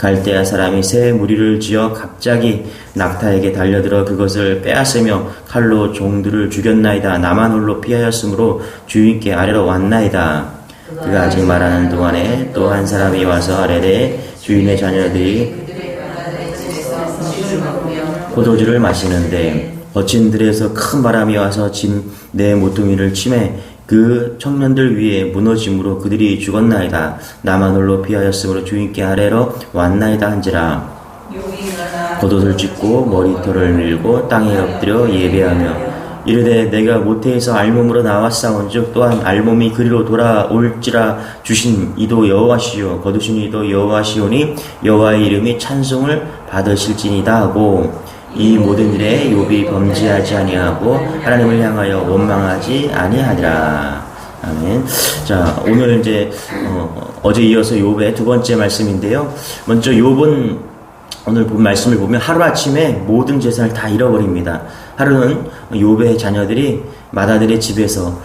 갈대아 사람이 새 무리를 지어 갑자기 낙타에게 달려들어 그것을 빼앗으며 칼로 종들을 죽였나이다. 나만 홀로 피하였으므로 주인께 아래로 왔나이다. 그가 아직 말하는 동안에 또 한 사람이 와서 아뢰되 주인의 자녀들이 포도주를 마시는데 거친 들에서 큰 바람이 와서 짐 내 모퉁이를 치매 그 청년들 위에 무너짐으로 그들이 죽었나이다. 나만 홀로 피하였으므로 주인께 아래로 왔나이다 한지라. 겉옷을 찢고 머리털을 밀고 땅에 엎드려 예배하며 이르되 내가 모태에서 알몸으로 나왔사온즉 또한 알몸이 그리로 돌아올지라. 주신 이도 여호와시요 거두신 이도 여호와시오니 여호와의 이름이 찬송을 받으실지니다 하고 이 모든 일에 욥이 범죄하지 아니하고 하나님을 향하여 원망하지 아니하리라. 아멘. 자, 오늘 이제 어제 이어서 욥의 두 번째 말씀인데요. 먼저 욥은 오늘 본 말씀을 보면 하루아침에 모든 재산을 다 잃어버립니다. 하루는 욥의 자녀들이 맏아들의 집에서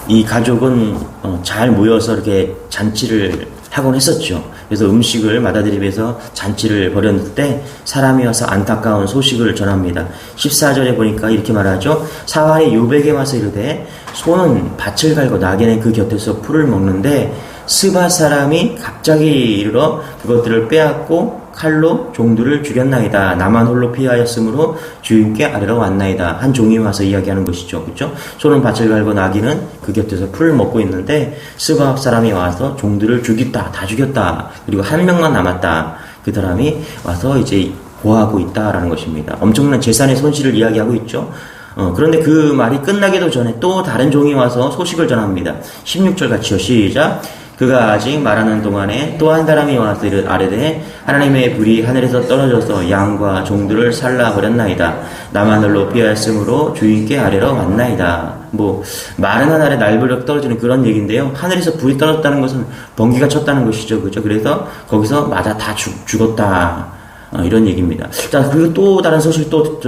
이 가족은 잘 모여서 이렇게 잔치를 하곤 했었죠. 그래서 음식을 맏아들 집에서 잔치를 벌였을 때 사람이 와서 안타까운 소식을 전합니다. 14절에 보니까 이렇게 말하죠. 사환이 욥에게 와서 이르되 소는 밭을 갈고 나귀는 그 곁에서 풀을 먹는데 스바 사람이 갑자기 이르러 그것들을 빼앗고 칼로 종들을 죽였나이다. 나만 홀로 피하였으므로 주인께 아래로 왔나이다. 한 종이 와서 이야기하는 것이죠. 그렇죠? 소는 밭을 갈고 나귀는 그 곁에서 풀을 먹고 있는데 스바 사람이 와서 종들을 죽였다. 다 죽였다. 그리고 한 명만 남았다. 그 사람이 와서 이제 고하고 있다라는 것입니다. 엄청난 재산의 손실을 이야기하고 있죠. 그런데 그 말이 끝나기도 전에 또 다른 종이 와서 소식을 전합니다. 16절 같이요. 시작. 그가 아직 말하는 동안에 또 한 사람이 와서 아뢰되 하나님의 불이 하늘에서 떨어져서 양과 종들을 살라버렸나이다. 나만 홀로 피하였으므로 주인께 아래로 왔나이다. 마른 하늘에 날부력 떨어지는 그런 얘기인데요. 하늘에서 불이 떨어졌다는 것은 번개가 쳤다는 것이죠. 그죠? 그래서 거기서 맞아 다 죽었다. 이런 얘기입니다. 자, 그리고 또 다른 소식이 또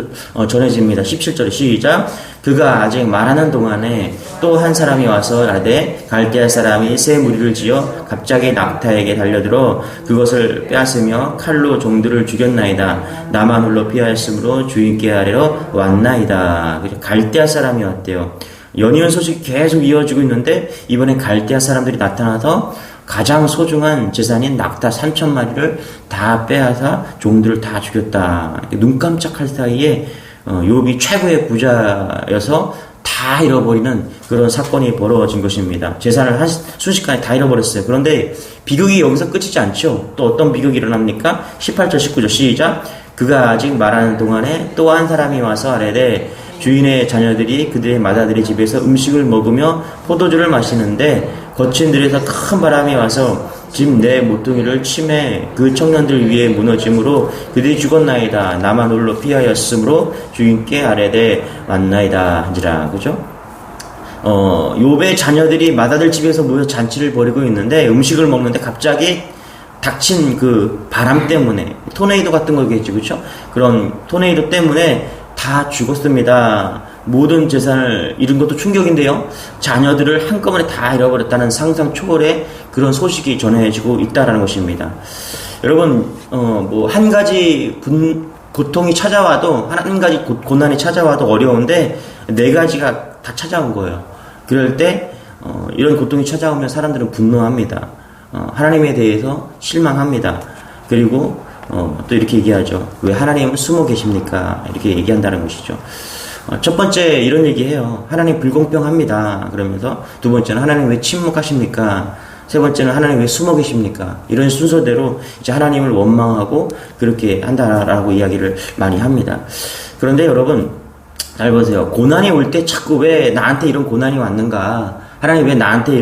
전해집니다. 17절에 시작. 그가 아직 말하는 동안에 또 한 사람이 와서 아뢰되 갈대아 사람이 새 무리를 지어 갑자기 낙타에게 달려들어 그것을 빼앗으며 칼로 종들을 죽였나이다. 나만 홀로 피하였으므로 주인께 아래로 왔나이다. 갈대아 사람이 왔대요. 연이은 소식이 계속 이어지고 있는데 이번에 갈대아 사람들이 나타나서 가장 소중한 재산인 낙타 3,000마리를 다 빼앗아 종들을 다 죽였다. 눈 깜짝할 사이에 욥이 최고의 부자여서 다 잃어버리는 그런 사건이 벌어진 것입니다. 재산을 순식간에 다 잃어버렸어요. 그런데 비극이 여기서 끝이지 않죠. 또 어떤 비극이 일어납니까? 18절 19절 시작. 그가 아직 말하는 동안에 또 한 사람이 와서 아뢰되 주인의 자녀들이 그들의 맏아들의 집에서 음식을 먹으며 포도주를 마시는데 거친 들에서 큰 바람이 와서 짐 내 모퉁이를 치매 그 청년들 위에 무너짐으로 그들이 죽었나이다. 나만 홀로 피하였으므로 주인께 아뢰되 왔나이다 한지라. 그죠? 욥의 자녀들이 맏아들 집에서 모여 잔치를 벌이고 있는데 음식을 먹는데 갑자기 닥친 그 바람 때문에 토네이도 같은 거겠죠. 그죠? 그런 토네이도 때문에 다 죽었습니다. 모든 재산을 잃은 것도 충격인데요. 자녀들을 한꺼번에 다 잃어버렸다는 상상 초월의 그런 소식이 전해지고 있다라는 것입니다. 여러분, 한 가지 고통이 찾아와도, 한 가지 고난이 찾아와도 어려운데, 네 가지가 다 찾아온 거예요. 그럴 때, 이런 고통이 찾아오면 사람들은 분노합니다. 하나님에 대해서 실망합니다. 그리고, 또 이렇게 얘기하죠. 왜 하나님은 숨어 계십니까? 이렇게 얘기한다는 것이죠. 첫 번째 이런 얘기해요. 하나님 불공평합니다. 그러면서 두 번째는 하나님 왜 침묵하십니까? 세 번째는 하나님 왜 숨어 계십니까? 이런 순서대로 이제 하나님을 원망하고 그렇게 한다라고 이야기를 많이 합니다. 그런데 여러분 잘 보세요. 고난이 올 때 자꾸 왜 나한테 이런 고난이 왔는가? 하나님 왜 나한테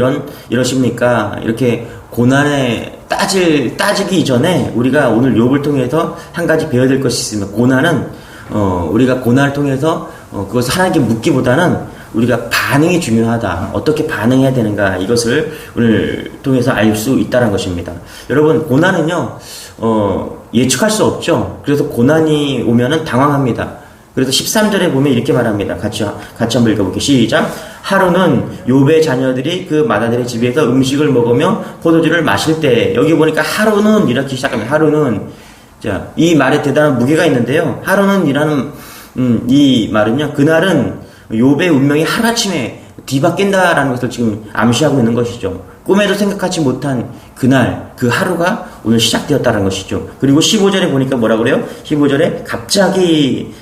이러십니까? 이렇게 고난에 따지기 이전에 우리가 오늘 욥을 통해서 한 가지 배워야 될 것이 있습니다. 고난은 우리가 고난을 통해서 그것을 하나님께 묻기보다는 우리가 반응이 중요하다. 어떻게 반응해야 되는가. 이것을 오늘 통해서 알 수 있다는 것입니다. 여러분, 고난은요, 예측할 수 없죠. 그래서 고난이 오면은 당황합니다. 그래서 13절에 보면 이렇게 말합니다. 같이 한번 읽어볼게요. 시작. 하루는 욥의 자녀들이 그 마다들의 집에서 음식을 먹으며 포도주를 마실 때, 여기 보니까 하루는 이렇게 시작합니다. 하루는. 자, 이 말에 대단한 무게가 있는데요. 하루는 이라는 이 말은요, 그날은 욥의 운명이 하루아침에 뒤바뀐다라는 것을 지금 암시하고 있는 것이죠. 꿈에도 생각하지 못한 그날, 그 하루가 오늘 시작되었다는 것이죠. 그리고 15절에 보니까 뭐라 그래요? 15절에 갑자기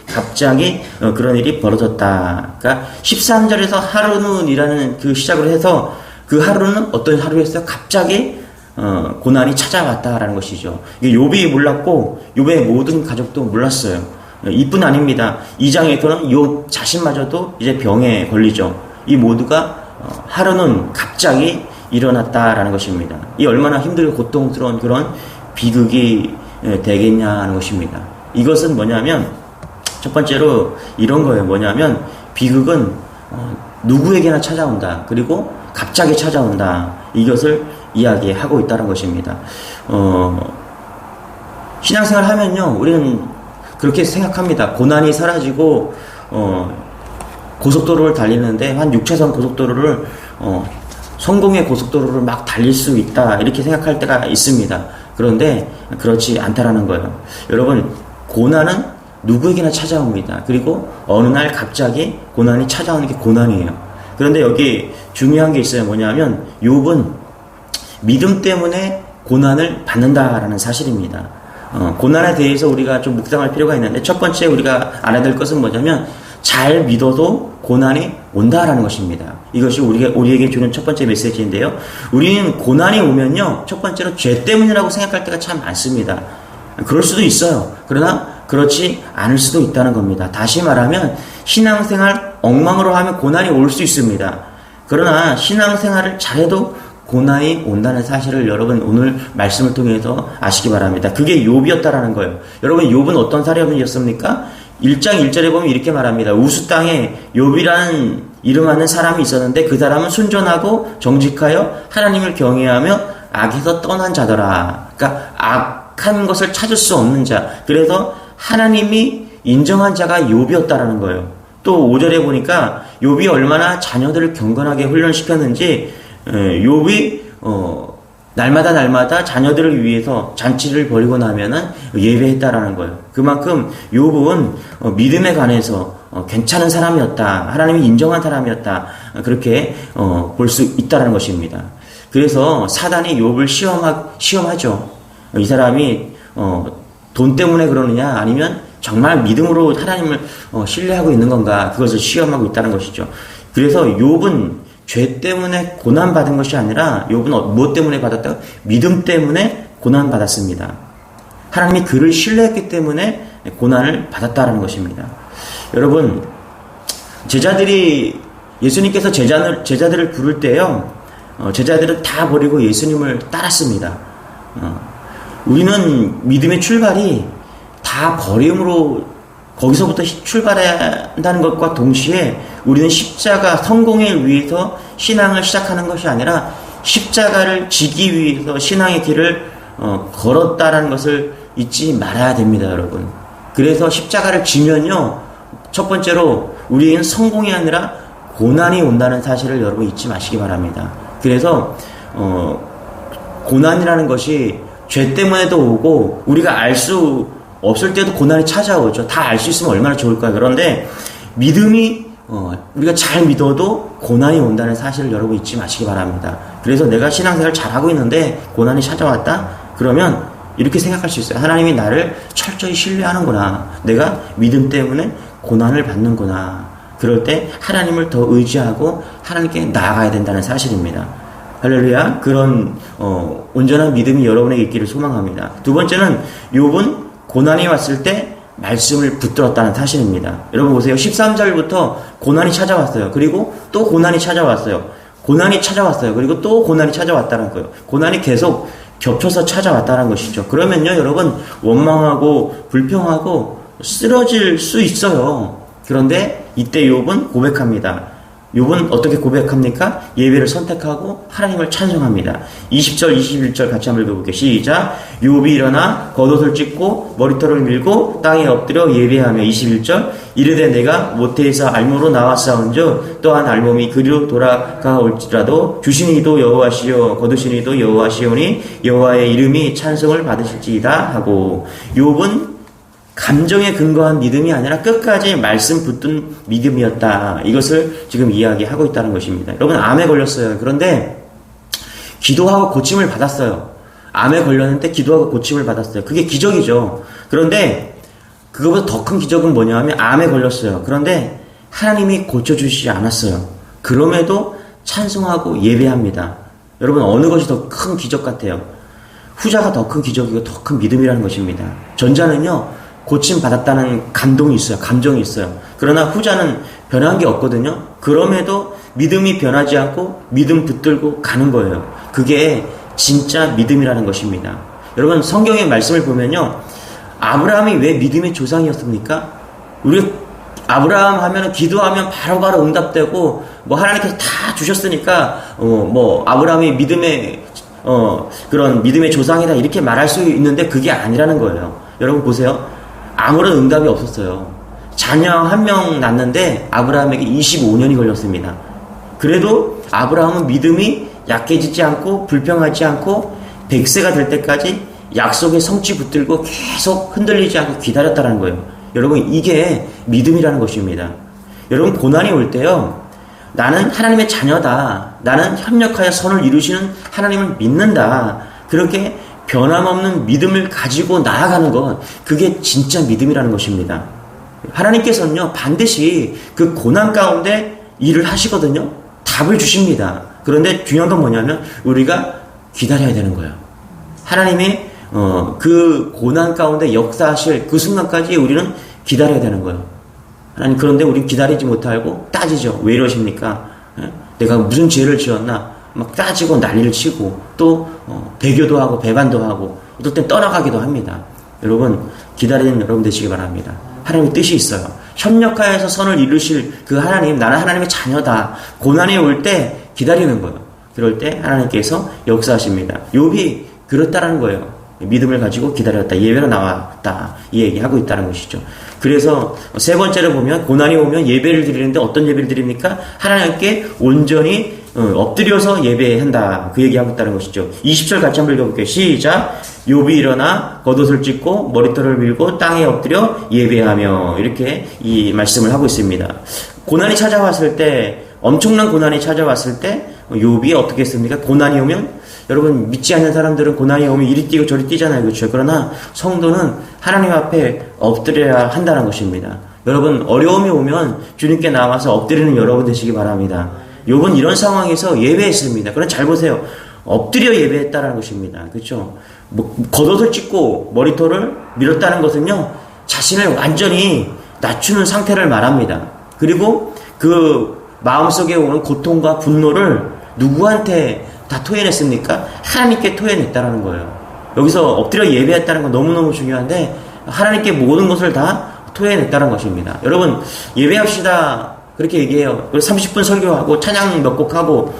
그런 일이 벌어졌다. 그러니까 13절에서 하루는 이라는 그 시작을 해서 그 하루는 어떤 하루였어요? 갑자기 고난이 찾아왔다라는 것이죠. 이게 욥이 몰랐고 욥의 모든 가족도 몰랐어요. 이뿐 아닙니다. 2장에서는 욥 자신마저도 이제 병에 걸리죠. 이 모두가 하루는 갑자기 일어났다라는 것입니다. 이 얼마나 힘들고 고통스러운 그런 비극이 되겠냐는 것입니다. 이것은 뭐냐면 첫 번째로 이런 거예요. 뭐냐면 비극은 누구에게나 찾아온다. 그리고 갑자기 찾아온다. 이것을 이야기하고 있다는 것입니다. 신앙생활 하면요, 우리는 그렇게 생각합니다. 고난이 사라지고 고속도로를 달리는데 한 6차선 고속도로를 성공의 고속도로를 막 달릴 수 있다, 이렇게 생각할 때가 있습니다. 그런데 그렇지 않다라는 거예요. 여러분, 고난은 누구에게나 찾아옵니다. 그리고 어느 날 갑자기 고난이 찾아오는 게 고난이에요. 그런데 여기 중요한 게 있어요. 뭐냐면 욥은 믿음 때문에 고난을 받는다라는 사실입니다. 고난에 대해서 우리가 좀 묵상할 필요가 있는데, 첫 번째 우리가 알아야 될 것은 뭐냐면 잘 믿어도 고난이 온다라는 것입니다. 이것이 우리에게 주는 첫 번째 메시지인데요. 우리는 고난이 오면요, 첫 번째로 죄 때문이라고 생각할 때가 참 많습니다. 그럴 수도 있어요. 그러나 그렇지 않을 수도 있다는 겁니다. 다시 말하면 신앙생활 엉망으로 하면 고난이 올 수 있습니다. 그러나 신앙생활을 잘해도 고난이 온다는 사실을 여러분 오늘 말씀을 통해서 아시기 바랍니다. 그게 욥이었다라는 거예요. 여러분, 욥은 어떤 사람이었습니까? 1장 1절에 보면 이렇게 말합니다. 우스 땅에 욥이라는 이름하는 사람이 있었는데 그 사람은 순전하고 정직하여 하나님을 경외하며 악에서 떠난 자더라. 그러니까 악한 것을 찾을 수 없는 자. 그래서 하나님이 인정한 자가 욥이었다라는 거예요. 또 5절에 보니까 욥이 얼마나 자녀들을 경건하게 훈련시켰는지, 욥이 날마다 자녀들을 위해서 잔치를 벌이고 나면은 예배했다라는 거예요. 그만큼 욥은 믿음에 관해서 괜찮은 사람이었다, 하나님이 인정한 사람이었다, 그렇게 볼 수 있다라는 것입니다. 그래서 사단이 욥을 시험하죠. 이 사람이 돈 때문에 그러느냐, 아니면 정말 믿음으로 하나님을 신뢰하고 있는 건가, 그것을 시험하고 있다는 것이죠. 그래서 욥은 죄 때문에 고난받은 것이 아니라 욥은 무엇 때문에 받았다고? 믿음 때문에 고난받았습니다. 하나님이 그를 신뢰했기 때문에 고난을 받았다는 것입니다. 여러분, 예수님께서 제자들을 부를 때요, 제자들은 다 버리고 예수님을 따랐습니다. 우리는 믿음의 출발이 다 버림으로 거기서부터 출발한다는 것과 동시에 우리는 십자가 성공을 위해서 신앙을 시작하는 것이 아니라 십자가를 지기 위해서 신앙의 길을 걸었다라는 것을 잊지 말아야 됩니다, 여러분. 그래서 십자가를 지면요, 첫 번째로 우리는 성공이 아니라 고난이 온다는 사실을 여러분 잊지 마시기 바랍니다. 그래서 고난이라는 것이 죄 때문에도 오고 우리가 알 수 없을 때도 고난이 찾아오죠. 다 알 수 있으면 얼마나 좋을까요? 그런데 믿음이 우리가 잘 믿어도 고난이 온다는 사실을 여러분 잊지 마시기 바랍니다. 그래서 내가 신앙생활을 잘하고 있는데 고난이 찾아왔다? 그러면 이렇게 생각할 수 있어요. 하나님이 나를 철저히 신뢰하는구나. 내가 믿음 때문에 고난을 받는구나. 그럴 때 하나님을 더 의지하고 하나님께 나아가야 된다는 사실입니다. 할렐루야. 그런 온전한 믿음이 여러분에게 있기를 소망합니다. 두 번째는 욥은 고난이 왔을 때 말씀을 붙들었다는 사실입니다. 여러분 보세요. 13절부터 고난이 찾아왔어요. 그리고 또 고난이 찾아왔어요. 고난이 찾아왔어요. 그리고 또 고난이 찾아왔다는 거예요. 고난이 계속 겹쳐서 찾아왔다는 것이죠. 그러면요, 여러분, 원망하고 불평하고 쓰러질 수 있어요. 그런데 이때 욥은 고백합니다. 욥은 어떻게 고백합니까? 예배를 선택하고 하나님을 찬송합니다. 20절, 21절 같이 한번 읽어볼게요. 시작. 욥이 일어나 겉옷을 찢고 머리털을 밀고 땅에 엎드려 예배하며 21절. 이르되 내가 모태에서 알몸으로 나왔사온즉 또한 알몸이 그리로 돌아가올지라도 주시니도 여호와시요 거두시니도 여호와시오니 여호와의 이름이 찬송을 받으실지이다 하고, 욥은 감정에 근거한 믿음이 아니라 끝까지 말씀 붙든 믿음이었다. 이것을 지금 이야기하고 있다는 것입니다. 여러분, 암에 걸렸어요. 그런데 기도하고 고침을 받았어요. 암에 걸렸는데 기도하고 고침을 받았어요. 그게 기적이죠. 그런데 그거보다 더 큰 기적은 뭐냐 하면 암에 걸렸어요. 그런데 하나님이 고쳐주시지 않았어요. 그럼에도 찬송하고 예배합니다. 여러분, 어느 것이 더 큰 기적 같아요? 후자가 더 큰 기적이고 더 큰 믿음이라는 것입니다. 전자는요, 고침 받았다는 감동이 있어요. 감정이 있어요. 그러나 후자는 변한 게 없거든요. 그럼에도 믿음이 변하지 않고 믿음 붙들고 가는 거예요. 그게 진짜 믿음이라는 것입니다. 여러분, 성경의 말씀을 보면요, 아브라함이 왜 믿음의 조상이었습니까? 우리 아브라함 하면 기도하면 바로바로 응답되고 뭐 하나님께서 다 주셨으니까 뭐 아브라함이 믿음의 그런 믿음의 조상이다 이렇게 말할 수 있는데 그게 아니라는 거예요. 여러분 보세요. 아무런 응답이 없었어요. 자녀 한 명 낳는데 아브라함에게 25년이 걸렸습니다. 그래도 아브라함은 믿음이 약해지지 않고 불평하지 않고 100세가 될 때까지 약속의 성취 붙들고 계속 흔들리지 않고 기다렸다는 거예요. 여러분, 이게 믿음이라는 것입니다. 여러분, 고난이 올 때요, 나는 하나님의 자녀다, 나는 협력하여 선을 이루시는 하나님을 믿는다, 그렇게 변함없는 믿음을 가지고 나아가는 것, 그게 진짜 믿음이라는 것입니다. 하나님께서는요, 반드시 그 고난 가운데 일을 하시거든요. 답을 주십니다. 그런데 중요한 건 뭐냐면 우리가 기다려야 되는 거예요. 하나님이 그 고난 가운데 역사하실 그 순간까지 우리는 기다려야 되는 거예요. 하나님, 그런데 우리는 기다리지 못하고 따지죠. 왜 이러십니까? 내가 무슨 죄를 지었나? 막 따지고 난리를 치고 또 배교도 하고 배반도 하고 어떨 땐 떠나가기도 합니다. 여러분, 기다리는 여러분 되시기 바랍니다. 하나님의 뜻이 있어요. 협력하여서 선을 이루실 그 하나님, 나는 하나님의 자녀다. 고난이 올 때 기다리는 거예요. 그럴 때 하나님께서 역사하십니다. 욥이 그렇다라는 거예요. 믿음을 가지고 기다렸다. 예배로 나왔다. 이 얘기하고 있다는 것이죠. 그래서 세 번째로 보면 고난이 오면 예배를 드리는데 어떤 예배를 드립니까? 하나님께 온전히 엎드려서 예배한다. 그 얘기하고 있다는 것이죠. 20절 같이 한번 읽어볼게요. 시작. 욥이 일어나 겉옷을 찢고 머리털을 밀고 땅에 엎드려 예배하며, 이렇게 이 말씀을 하고 있습니다. 고난이 찾아왔을 때, 엄청난 고난이 찾아왔을 때 욥이 어떻게 했습니까? 고난이 오면, 여러분, 믿지 않는 사람들은 고난이 오면 이리 뛰고 저리 뛰잖아요. 그렇죠? 그러나 성도는 하나님 앞에 엎드려야 한다는 것입니다. 여러분, 어려움이 오면 주님께 나와서 엎드리는 여러분 되시기 바랍니다. 욥은 이런 상황에서 예배했습니다. 그럼 잘 보세요. 엎드려 예배했다는 것입니다. 그렇죠? 겉옷을 찢고 머리털을 밀었다는 것은요, 자신을 완전히 낮추는 상태를 말합니다. 그리고 그 마음속에 오는 고통과 분노를 누구한테 다 토해냈습니까? 하나님께 토해냈다는 거예요. 여기서 엎드려 예배했다는 건 너무너무 중요한데, 하나님께 모든 것을 다 토해냈다는 것입니다. 여러분, 예배합시다. 그렇게 얘기해요. 30분 설교하고 찬양 몇 곡 하고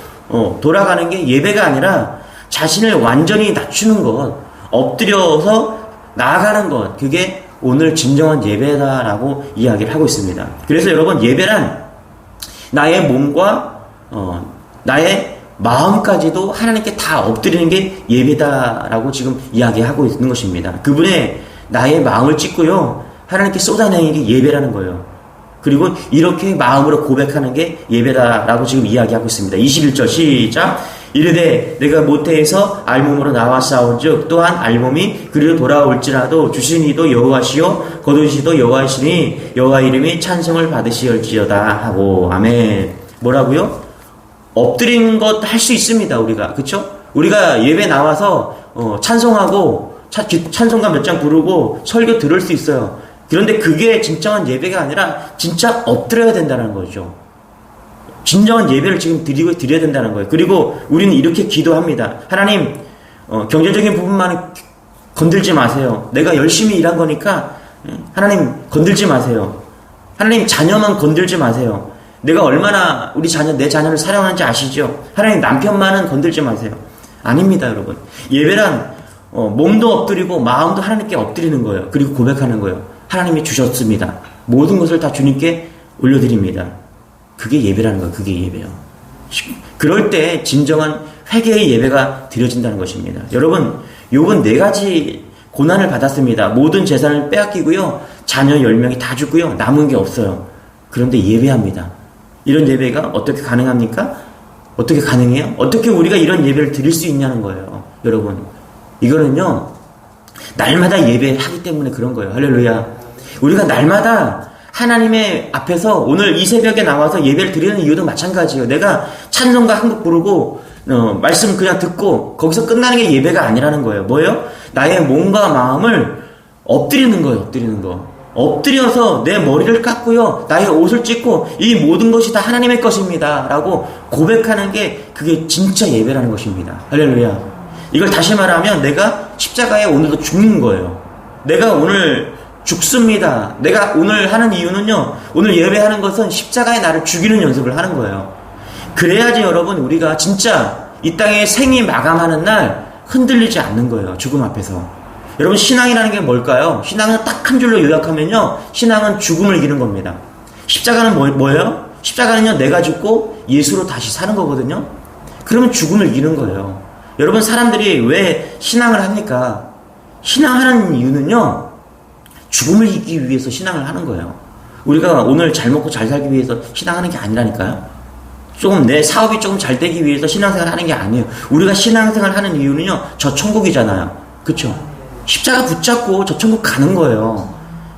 돌아가는 게 예배가 아니라 자신을 완전히 낮추는 것, 엎드려서 나아가는 것, 그게 오늘 진정한 예배다라고 이야기를 하고 있습니다. 그래서 여러분, 예배란 나의 몸과 나의 마음까지도 하나님께 다 엎드리는 게 예배다라고 지금 이야기하고 있는 것입니다. 그분의 나의 마음을 찢고요, 하나님께 쏟아내는 게 예배라는 거예요. 그리고 이렇게 마음으로 고백하는 게 예배다라고 지금 이야기하고 있습니다. 21절 시작. 이르되 내가 모태에서 알몸으로 나왔사온즉 또한 알몸이 그리로 돌아올지라도 주시니도 여호와시요 거두시도 여호와시니 여호와 이름이 찬송을 받으시올지어다 하고. 아멘. 뭐라고요? 엎드리는 것 할 수 있습니다. 우리가, 그쵸? 우리가 예배 나와서 찬송하고 찬송가 몇 장 부르고 설교 들을 수 있어요. 그런데 그게 진정한 예배가 아니라 진짜 엎드려야 된다는 거죠. 진정한 예배를 지금 드려야 된다는 거예요. 그리고 우리는 이렇게 기도합니다. 하나님, 경제적인 부분만 건들지 마세요. 내가 열심히 일한 거니까 하나님 건들지 마세요. 하나님, 자녀만 건들지 마세요. 내가 얼마나 내 자녀를 사랑하는지 아시죠? 하나님 남편만은 건들지 마세요. 아닙니다, 여러분. 예배란 몸도 엎드리고 마음도 하나님께 엎드리는 거예요. 그리고 고백하는 거예요. 하나님이 주셨습니다. 모든 것을 다 주님께 올려드립니다. 그게 예배라는 거예요. 그게 예배요. 그럴 때 진정한 회개의 예배가 드려진다는 것입니다. 여러분, 욥은 4가지 고난을 받았습니다. 모든 재산을 빼앗기고요. 자녀 10명이 다 죽고요. 남은 게 없어요. 그런데 예배합니다. 이런 예배가 어떻게 가능합니까? 어떻게 가능해요? 어떻게 우리가 이런 예배를 드릴 수 있냐는 거예요. 여러분, 이거는요, 날마다 예배하기 때문에 그런 거예요. 할렐루야. 우리가 날마다 하나님의 앞에서 오늘 이 새벽에 나와서 예배를 드리는 이유도 마찬가지예요. 내가 찬송가 한 곡 부르고 말씀 그냥 듣고 거기서 끝나는 게 예배가 아니라는 거예요. 뭐예요? 나의 몸과 마음을 엎드리는 거예요. 엎드리는 거. 엎드려서 내 머리를 깎고요. 나의 옷을 찢고 이 모든 것이 다 하나님의 것입니다. 라고 고백하는 게 그게 진짜 예배라는 것입니다. 할렐루야. 이걸 다시 말하면 내가 십자가에 오늘도 죽는 거예요. 내가 오늘 죽습니다. 내가 오늘 하는 이유는요. 오늘 예배하는 것은 십자가에 나를 죽이는 연습을 하는 거예요. 그래야지 여러분 우리가 진짜 이 땅에 생이 마감하는 날 흔들리지 않는 거예요. 죽음 앞에서. 여러분 신앙이라는 게 뭘까요? 신앙은 딱 한 줄로 요약하면요. 신앙은 죽음을 이기는 겁니다. 십자가는 뭐예요? 십자가는요. 내가 죽고 예수로 다시 사는 거거든요. 그러면 죽음을 이기는 거예요. 여러분 사람들이 왜 신앙을 합니까? 신앙하는 이유는요. 죽음을 이기기 위해서 신앙을 하는 거예요. 우리가 오늘 잘 먹고 잘 살기 위해서 신앙하는 게 아니라니까요. 조금 내 사업이 조금 잘 되기 위해서 신앙생활 하는 게 아니에요. 우리가 신앙생활 하는 이유는요. 저 천국이잖아요. 그쵸? 십자가 붙잡고 저 천국 가는 거예요.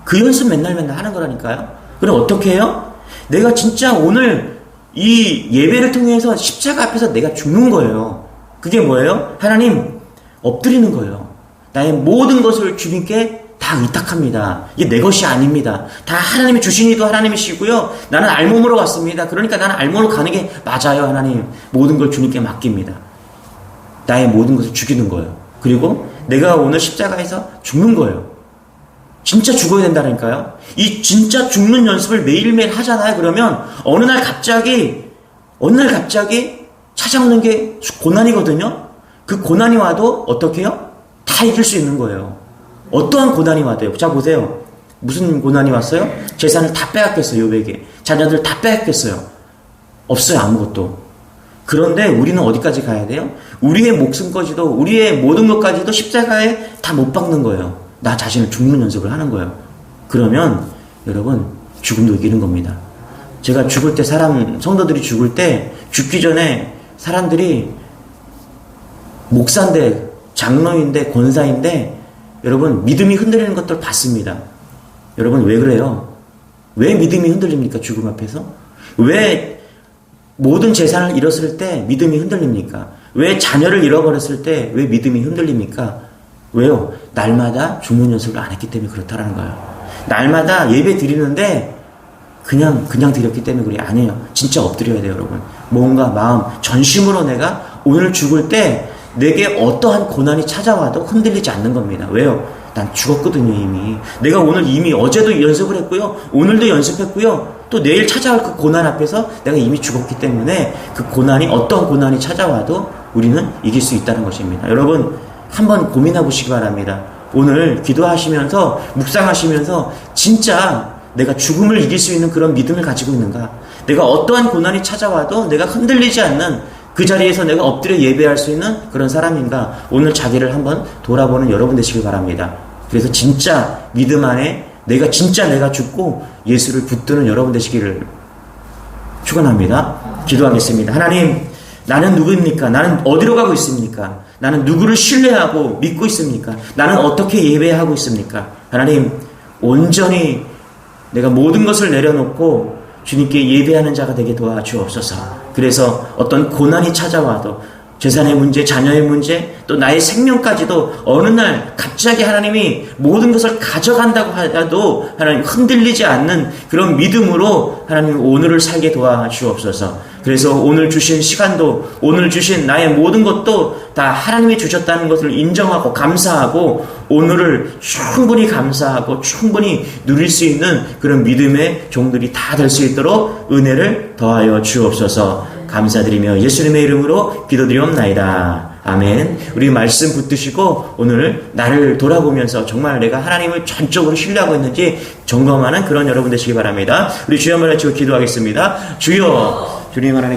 그 연습 맨날 하는 거라니까요. 그럼 어떻게 해요? 내가 진짜 오늘 이 예배를 통해서 십자가 앞에서 내가 죽는 거예요. 그게 뭐예요? 하나님 엎드리는 거예요. 나의 모든 것을 주님께 다 의탁합니다. 이게 내 것이 아닙니다. 다 하나님이 주신 이도 하나님이시고요. 나는 알몸으로 왔습니다. 그러니까 나는 알몸으로 가는 게 맞아요. 하나님 모든 걸 주님께 맡깁니다. 나의 모든 것을 죽이는 거예요. 그리고 내가 오늘 십자가에서 죽는 거예요. 진짜 죽어야 된다니까요. 이 진짜 죽는 연습을 매일매일 하잖아요. 그러면 어느 날 갑자기 찾아오는 게 고난이거든요. 그 고난이 와도 어떻게 해요? 다 이길 수 있는 거예요. 어떠한 고난이 와도요. 자 보세요. 무슨 고난이 왔어요? 재산을 다 빼앗겼어요. 욥에게. 자녀들 다 빼앗겼어요. 없어요. 아무것도. 그런데 우리는 어디까지 가야 돼요? 우리의 목숨까지도 우리의 모든 것까지도 십자가에 다 못 박는 거예요. 나 자신을 죽는 연습을 하는 거예요. 그러면 여러분 죽음도 이기는 겁니다. 제가 죽을 때 성도들이 죽을 때 죽기 전에 사람들이 목사인데 장로인데 권사인데 여러분 믿음이 흔들리는 것들 봤습니다. 여러분 왜 그래요? 왜 믿음이 흔들립니까? 죽음 앞에서? 왜 모든 재산을 잃었을 때 믿음이 흔들립니까? 왜 자녀를 잃어버렸을 때 왜 믿음이 흔들립니까? 왜요? 날마다 죽는 연습을 안 했기 때문에 그렇다라는 거예요. 날마다 예배 드리는데 그냥 드렸기 때문에 그래. 아니에요. 진짜 엎드려야 돼요, 여러분. 몸과 마음, 전심으로 내가 오늘 죽을 때 내게 어떠한 고난이 찾아와도 흔들리지 않는 겁니다. 왜요? 난 죽었거든요, 이미. 내가 오늘 이미 어제도 연습을 했고요. 오늘도 연습했고요. 또 내일 찾아올 그 고난 앞에서 내가 이미 죽었기 때문에 그 고난이 어떤 고난이 찾아와도 우리는 이길 수 있다는 것입니다. 여러분 한번 고민해 보시기 바랍니다. 오늘 기도하시면서 묵상하시면서 진짜 내가 죽음을 이길 수 있는 그런 믿음을 가지고 있는가? 내가 어떠한 고난이 찾아와도 내가 흔들리지 않는 그 자리에서 내가 엎드려 예배할 수 있는 그런 사람인가? 오늘 자기를 한번 돌아보는 여러분 되시길 바랍니다. 그래서 진짜 믿음 안에 내가 죽고 예수를 붙드는 여러분 되시기를 축원합니다. 기도하겠습니다. 하나님, 나는 누구입니까? 나는 어디로 가고 있습니까? 나는 누구를 신뢰하고 믿고 있습니까? 나는 어떻게 예배하고 있습니까? 하나님, 온전히 내가 모든 것을 내려놓고 주님께 예배하는 자가 되게 도와주옵소서. 그래서 어떤 고난이 찾아와도 재산의 문제, 자녀의 문제, 또 나의 생명까지도 어느 날 갑자기 하나님이 모든 것을 가져간다고 하더라도 하나님 흔들리지 않는 그런 믿음으로 하나님 오늘을 살게 도와주옵소서. 그래서 오늘 주신 시간도, 오늘 주신 나의 모든 것도 다 하나님이 주셨다는 것을 인정하고 감사하고 오늘을 충분히 감사하고 충분히 누릴 수 있는 그런 믿음의 종들이 다 될 수 있도록 은혜를 더하여 주옵소서. 감사드리며 예수님의 이름으로 기도드리옵나이다. 아멘. 우리 말씀 붙드시고 오늘 나를 돌아보면서 정말 내가 하나님을 전적으로 신뢰하고 있는지 점검하는 그런 여러분 되시기 바랍니다. 우리 주여 한번 외치고 기도하겠습니다. 주여, 주님 하나님